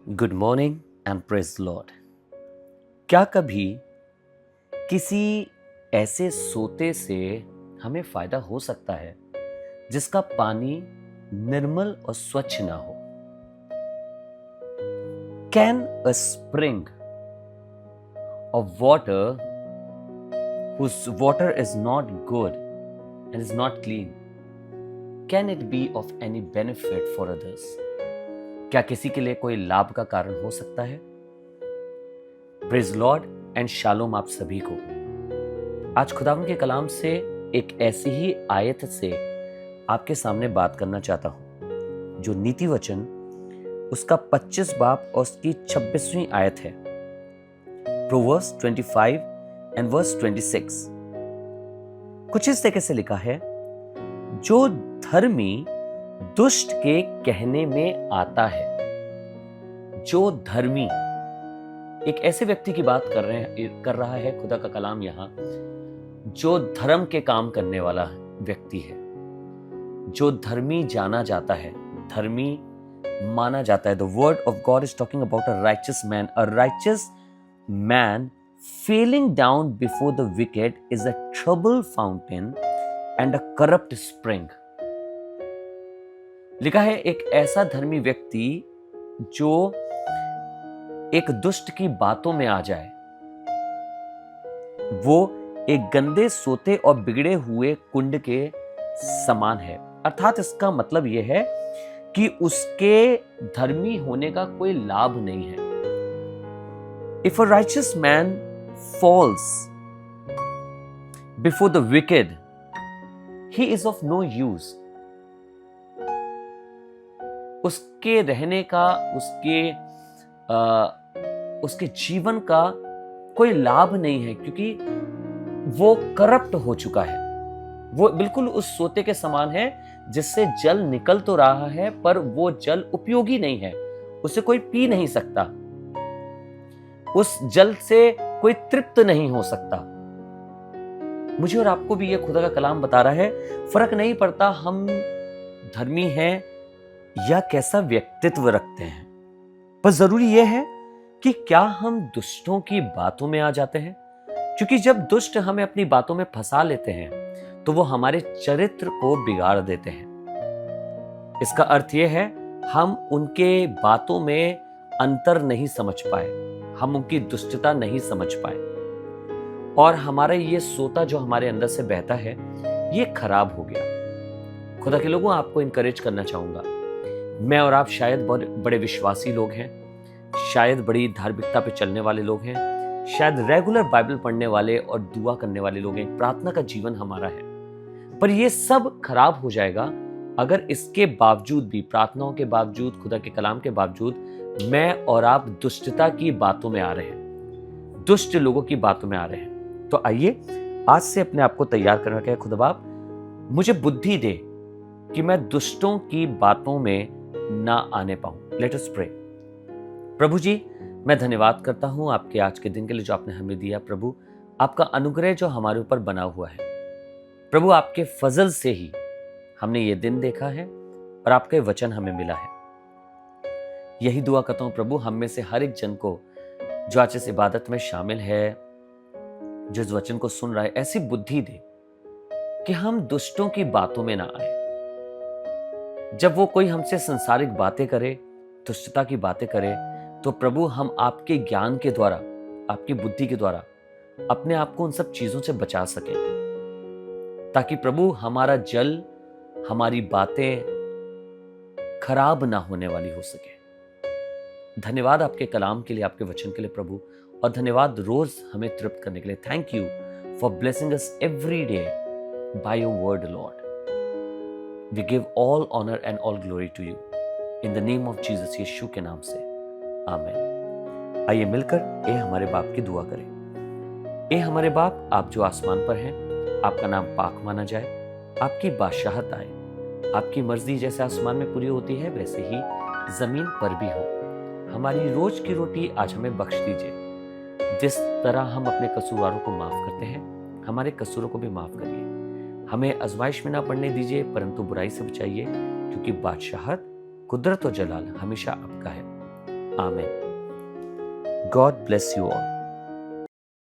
Good morning and praise Lord. क्या कभी किसी ऐसे सोते से हमें फायदा हो सकता है जिसका पानी निर्मल और स्वच्छ ना हो? Can a spring of water whose water is not good and is not clean, can it be of any benefit for others? क्या किसी के लिए कोई लाभ का कारण हो सकता है? प्रेज लॉर्ड एंड शालोम आप सभी को। आज खुदावंद के कलाम से एक ऐसी ही आयत से आपके सामने बात करना चाहता हूं जो नीति वचन उसका 25 बाब और उसकी 26वीं आयत है। प्रोवर्ब्स 25 एंड वर्स 26 कुछ इस तरीके से लिखा है, जो धर्मी दुष्ट के कहने में आता है। जो धर्मी, एक ऐसे व्यक्ति की बात कर रहा है खुदा का कलाम यहां, जो धर्म के काम करने वाला व्यक्ति है, जो धर्मी जाना जाता है, धर्मी माना जाता है। The word of God is talking about a righteous man. A righteous man falling down before the wicked is a trouble fountain and a corrupt spring. लिखा है, एक ऐसा धर्मी व्यक्ति जो एक दुष्ट की बातों में आ जाए, वो एक गंदे सोते और बिगड़े हुए कुंड के समान है। अर्थात इसका मतलब यह है कि उसके धर्मी होने का कोई लाभ नहीं है। If a righteous man falls before the wicked, he is of no use. उसके रहने का, उसके जीवन का कोई लाभ नहीं है, क्योंकि वो करप्ट हो चुका है। वो बिल्कुल उस सोते के समान है जिससे जल निकल तो रहा है पर वो जल उपयोगी नहीं है, उसे कोई पी नहीं सकता, उस जल से कोई तृप्त नहीं हो सकता। मुझे और आपको भी ये खुदा का कलाम बता रहा है, फर्क नहीं पड़ता हम धर्मी हैं या कैसा व्यक्तित्व रखते हैं, पर जरूरी यह है कि क्या हम दुष्टों की बातों में आ जाते हैं। क्योंकि जब दुष्ट हमें अपनी बातों में फंसा लेते हैं तो वो हमारे चरित्र को बिगाड़ देते हैं। इसका अर्थ यह है, हम उनके बातों में अंतर नहीं समझ पाए, हम उनकी दुष्टता नहीं समझ पाए, और हमारा ये सोता जो हमारे अंदर से बहता है ये खराब हो गया। खुदा के लोगों, आपको इनकरेज करना चाहूंगा। मैं और आप शायद बहुत बड़े विश्वासी लोग हैं, शायद बड़ी धार्मिकता पे चलने वाले लोग हैं, शायद रेगुलर बाइबल पढ़ने वाले और दुआ करने वाले लोग हैं, प्रार्थना का जीवन हमारा है। पर ये सब खराब हो जाएगा अगर इसके बावजूद भी, प्रार्थनाओं के बावजूद, खुदा के कलाम के बावजूद मैं और आप दुष्टता की बातों में आ रहे हैं, दुष्ट लोगों की बातों में आ रहे हैं। तो आइए आज से अपने आप को तैयार करना है, खुदा बाप मुझे बुद्धि दे कि मैं दुष्टों की बातों में ना आने पाऊं। Let us pray. प्रभु जी, मैं धन्यवाद करता हूं आपके आज के दिन के लिए जो आपने हमें दिया। प्रभु, आपका अनुग्रह जो हमारे ऊपर बना हुआ है, प्रभु आपके फजल से ही हमने ये दिन देखा है और आपके वचन हमें मिला है। यही दुआ करता हूं प्रभु, हम में से हर एक जन को जो आज इस इबादत में शामिल है, जो इस वचन को सुन रहा है, ऐसी बुद्धि दे कि हम दुष्टों की बातों में ना आए। जब वो कोई हमसे संसारिक बातें करे, दुष्टता की बातें करे, तो प्रभु हम आपके ज्ञान के द्वारा, आपकी बुद्धि के द्वारा अपने आप को उन सब चीजों से बचा सके, ताकि प्रभु हमारा जल, हमारी बातें खराब ना होने वाली हो सके। धन्यवाद आपके कलाम के लिए, आपके वचन के लिए प्रभु, और धन्यवाद रोज हमें तृप्त करने के लिए। Thank you for blessing us every day by your word Lord. We give all honor and all glory to you. In the name of Jesus, यीशु के नाम से, आमीन। आइए मिलकर ए हमारे बाप की दुआ करें। ए हमारे बाप, आप जो आसमान पर हैं, आपका नाम पाक माना जाए, आपकी बादशाहत आए, आपकी मर्जी जैसे आसमान में पूरी होती है वैसे ही जमीन पर भी हो। हमारी रोज की रोटी आज हमें बख्श दीजिए। जिस तरह हम अपने कसूरवारों को माफ करते हैं, हमारे कसूरों को भी माफ करिए। हमें आजमाइश में ना पड़ने दीजिए, परंतु बुराई से बचाइए, क्योंकि बादशाहत, कुदरत और जलाल हमेशा आपका है। Amen. God bless you all.